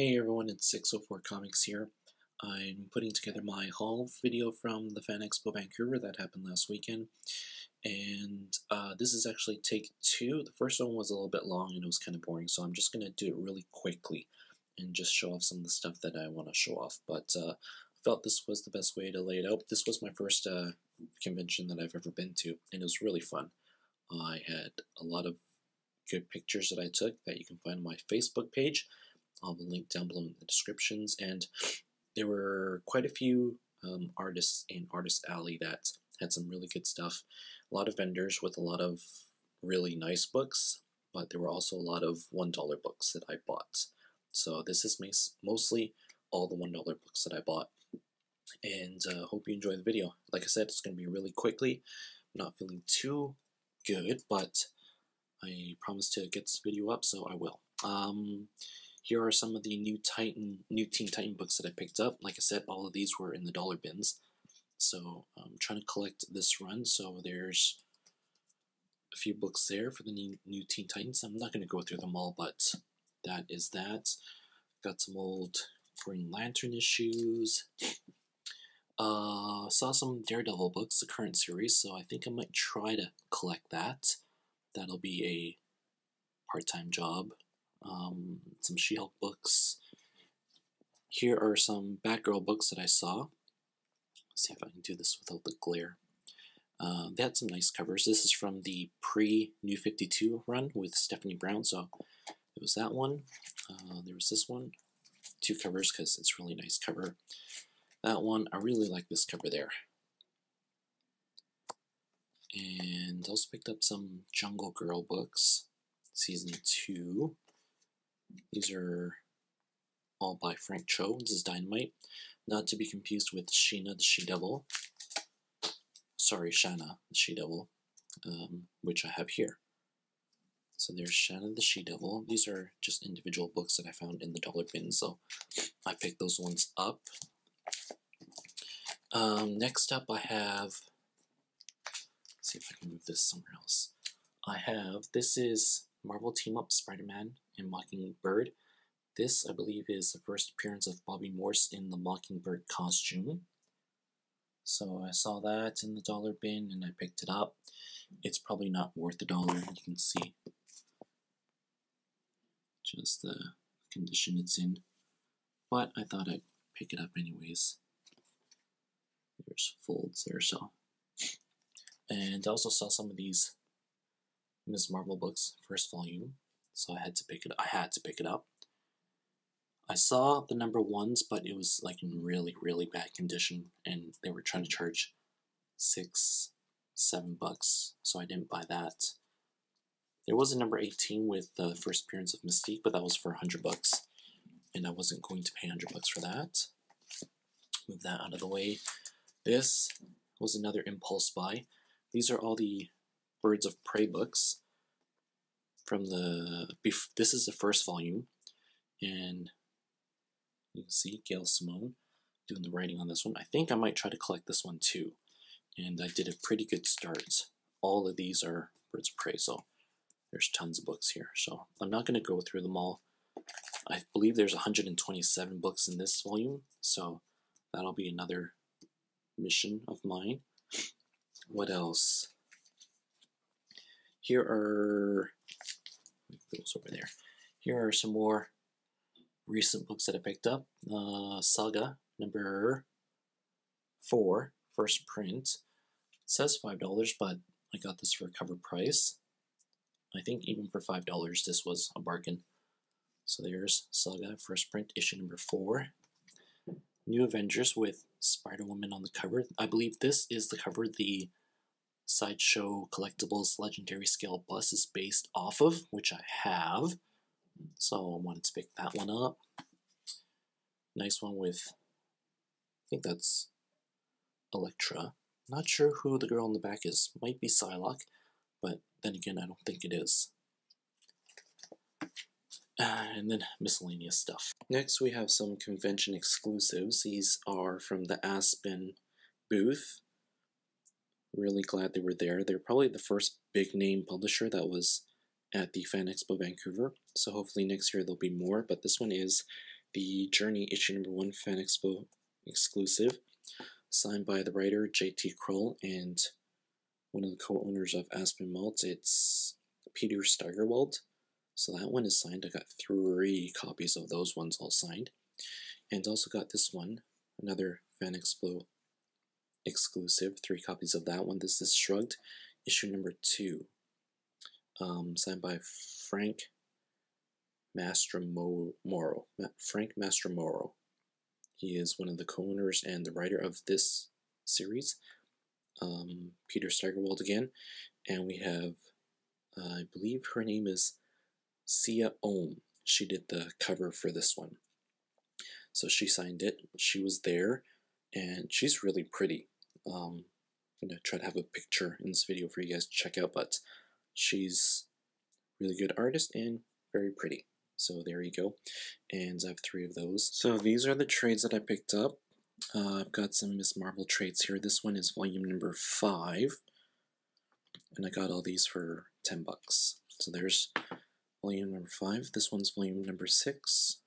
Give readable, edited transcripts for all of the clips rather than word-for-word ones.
Hey everyone, it's 604 Comics here. I'm putting together my haul video from the Fan Expo Vancouver that happened last weekend. And this is actually take two. The first one was a little bit long and it was kind of boring, so I'm just going to do it really quickly and just show off some of the stuff that I want to show off. But I felt this was the best way to lay it out. This was my first convention that I've ever been to, and it was really fun. I had a lot of good pictures that I took that you can find on my Facebook page. I'll have a link down below in the descriptions, and there were quite a few artists in Artist Alley that had some really good stuff. A lot of vendors with a lot of really nice books, but there were also a lot of $1 books that I bought. So this is mostly all the $1 books that I bought, and hope you enjoy the video. Like I said, it's going to be really quickly. I'm not feeling too good, but I promised to get this video up, so I will. Here are some of the new Teen Titan books that I picked up. Like I said, all of these were in the dollar bins. So I'm trying to collect this run. So there's a few books there for the new Teen Titans. I'm not going to go through them all, but that is that. Got some old Green Lantern issues. Saw some Daredevil books, the current series, so I think I might try to collect that. That'll be a part-time job. Some She-Hulk books. Here are some Batgirl books that I saw. Let's see if I can do this without the glare. They had some nice covers. This is from the pre-New 52 run with Stephanie Brown, so it was that one. There was this one. Two covers because it's a really nice cover. That one, I really like this cover there. And also picked up some Jungle Girl books, Season 2. These are all by Frank Cho. This is Dynamite. Not to be confused with Sheena the She-Devil. Sorry, Shanna the She-Devil, which I have here. So there's Shanna the She-Devil. These are just individual books that I found in the dollar bin, so I picked those ones up. Next up I have, let's see if I can move this somewhere else. This is Marvel Team Up Spider-Man and Mockingbird. This, I believe, is the first appearance of Bobby Morse in the Mockingbird costume. So I saw that in the dollar bin and I picked it up. It's probably not worth $1, you can see just the condition it's in. But I thought I'd pick it up anyways. There's folds there, so. And I also saw some of these Ms. Marvel books, first volume, so I had to pick it up. I saw the number ones, but it was like in really, really bad condition, and they were trying to charge $6, $7, so I didn't buy that. There was a number 18 with the first appearance of Mystique, but that was for $100, and I wasn't going to pay $100 for that. Move that out of the way. This was another impulse buy. These are all the Birds of Prey books from this is the first volume, and you can see Gail Simone doing the writing on this one. I think I might try to collect this one too, and I did a pretty good start. All of these are Birds of Prey, so there's tons of books here. So I'm not going to go through them all. I believe there's 127 books in this volume, so that'll be another mission of mine. What else? Here are those over there. Here are some more recent books that I picked up. Saga number 4, first print. It says $5, but I got this for a cover price. I think even for $5, this was a bargain. So there's Saga, first print, issue number 4. New Avengers with Spider-Woman on the cover. I believe this is the cover the Sideshow Collectibles Legendary Scale Plus is based off of, which I have. So I wanted to pick that one up. Nice one with, I think that's Elektra. Not sure who the girl in the back is. Might be Psylocke, but then again, I don't think it is. And then miscellaneous stuff. Next we have some convention exclusives. These are from the Aspen booth. Really glad they were there. They're probably the first big name publisher that was at the Fan Expo Vancouver, so hopefully next year there'll be more, but this one is the Journey issue number 1 Fan Expo exclusive, signed by the writer J.T. Kroll and one of the co-owners of Aspen Malt. It's Peter Steigerwald. So that one is signed. I got 3 copies of those ones all signed. And also got this one, another Fan Expo exclusive, 3 copies of that one. This is Shrugged, issue number 2, signed by Frank Mastromoro. Frank Mastromoro. He is one of the co-owners and the writer of this series. Peter Steigerwald again, and we have, I believe her name is Sia Ohm. She did the cover for this one. So she signed it. She was there, and she's really pretty. I'm going to try to have a picture in this video for you guys to check out, but she's a really good artist and very pretty. So there you go. And I have 3 of those. So these are the trades that I picked up. I've got some Miss Marvel trades here. This one is volume number 5. And I got all these for $10. So there's volume number 5. This one's volume number 6,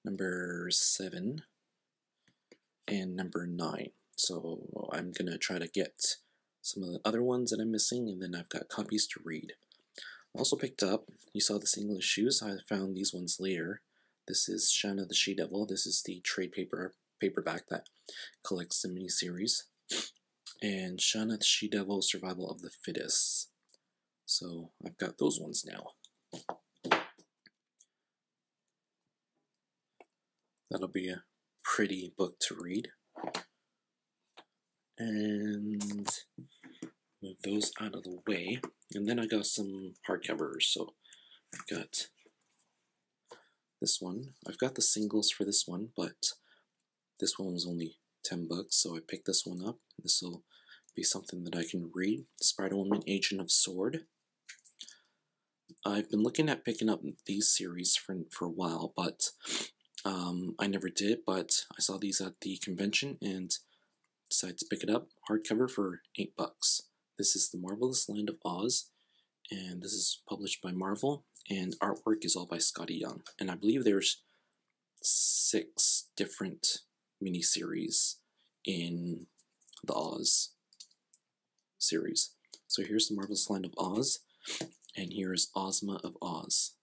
number 7, and number 9. So I'm going to try to get some of the other ones that I'm missing, and then I've got copies to read. I also picked up, you saw this English shoes, I found these ones later. This is Shanna the She-Devil. This is the trade paperback that collects the miniseries. And Shanna the She-Devil, Survival of the Fittest. So I've got those ones now. That'll be a pretty book to read. And move those out of the way. And then I got some hardcovers. So I've got this one. I've got the singles for this one, but this one was only $10, so I picked this one up. This will be something that I can read. Spider-Woman, Agent of S.W.O.R.D. I've been looking at picking up these series for a while, but I never did. But I saw these at the convention and decided to pick it up. Hardcover for $8. This is The Marvelous Land of Oz, and this is published by Marvel, and artwork is all by Scotty Young. And I believe there's 6 different miniseries in the Oz series. So here's The Marvelous Land of Oz, and here's Ozma of Oz,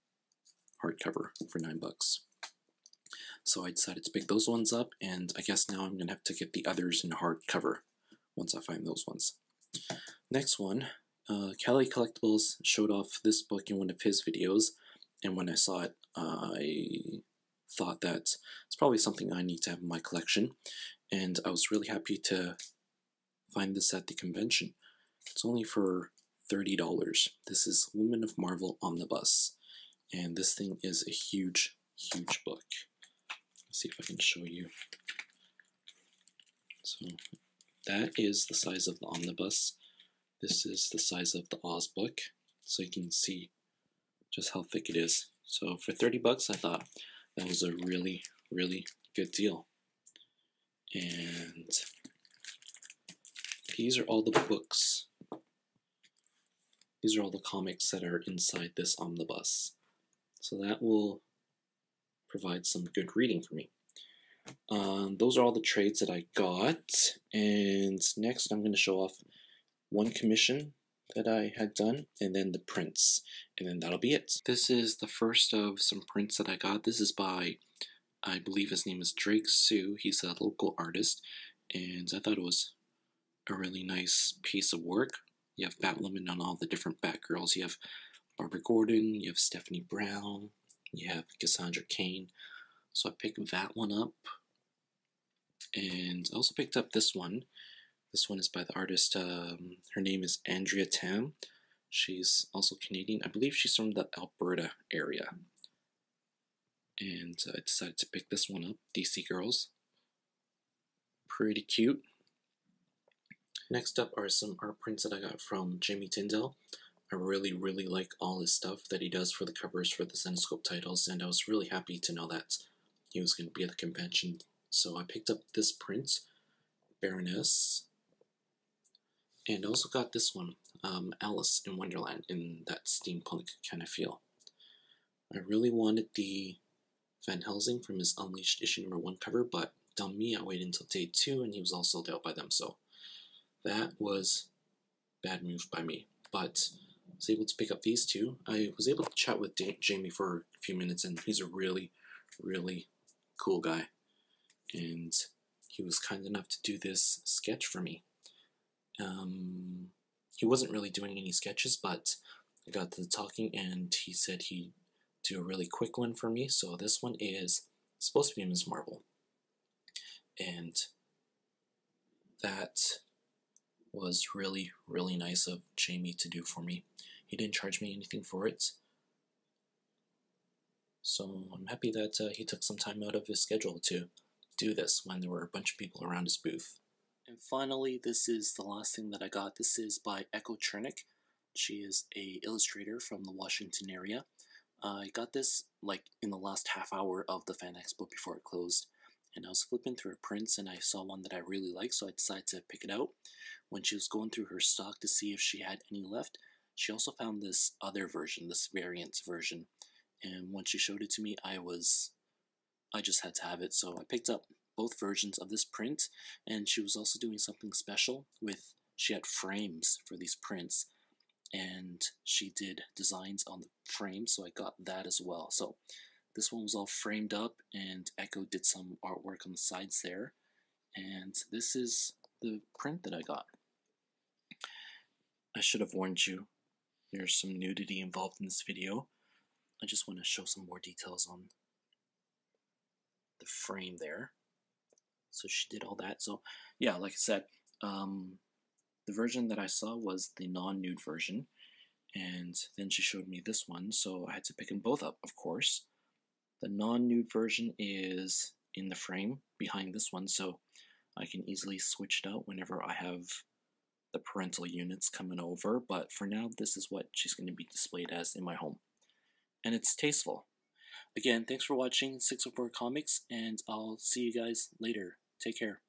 hardcover for $9. So I decided to pick those ones up, and I guess now I'm going to have to get the others in hardcover once I find those ones. Next one, Cali Collectibles showed off this book in one of his videos, and when I saw it, I thought that it's probably something I need to have in my collection, and I was really happy to find this at the convention. It's only for $30. This is Women of Marvel Omnibus, and this thing is a huge, huge book. Let's see if I can show you. So that is the size of the omnibus. This is the size of the Oz book, so you can see just how thick it is. So for $30, I thought that was a really, really good deal. And these are all the books. These are all the comics that are inside this omnibus. So that will provide some good reading for me. Those are all the trades that I got. And next I'm going to show off one commission that I had done, and then the prints, and then that'll be it. This is the first of some prints that I got. This is by, I believe his name is Drake Tsui. He's a local artist, and I thought it was a really nice piece of work. You have Batwoman on all the different Batgirls. You have Barbara Gordon, you have Stephanie Brown, you have Cassandra Cain. So I picked that one up, and I also picked up this one. This one is by the artist, her name is Andrea Tamme. She's also Canadian. I believe she's from the Alberta area. And I decided to pick this one up, DC Girls. Pretty cute. Next up are some art prints that I got from Jamie Tyndall. I really, really like all his stuff that he does for the covers for the Zenescope titles, and I was really happy to know that he was going to be at the convention. So I picked up this print, Baroness. And I also got this one, Alice in Wonderland, in that steampunk kind of feel. I really wanted the Van Helsing from his Unleashed issue number 1 cover, but dumb me, I waited until day 2 and he was all sold out by them, so that was bad move by me. But I was able to pick up these two. I was able to chat with Jamie for a few minutes, and he's a really, really cool guy. And he was kind enough to do this sketch for me. He wasn't really doing any sketches, but I got to talking and he said he'd do a really quick one for me. So this one is supposed to be Ms. Marvel. And that was really, really nice of Jamie to do for me. He didn't charge me anything for it. So I'm happy that he took some time out of his schedule to do this when there were a bunch of people around his booth. And finally, this is the last thing that I got. This is by Chernik. She is a illustrator from the Washington area. I got this like in the last half hour of the Fan Expo before it closed. And I was flipping through her prints and I saw one that I really liked, so I decided to pick it out. When she was going through her stock to see if she had any left, she also found this other version, this variant version. And when she showed it to me, I just had to have it, so I picked up both versions of this print. And she was also doing something special with, she had frames for these prints, and she did designs on the frames, so I got that as well. So this one was all framed up, and Echo did some artwork on the sides there. And this is the print that I got. I should have warned you, there's some nudity involved in this video. I just want to show some more details on the frame there. So she did all that. So yeah, like I said, the version that I saw was the non-nude version, and then she showed me this one, so I had to pick them both up, of course. The non-nude version is in the frame behind this one, so I can easily switch it out whenever I have the parental units coming over, but for now, this is what she's going to be displayed as in my home. And it's tasteful. Again, thanks for watching 604 Comics, and I'll see you guys later. Take care.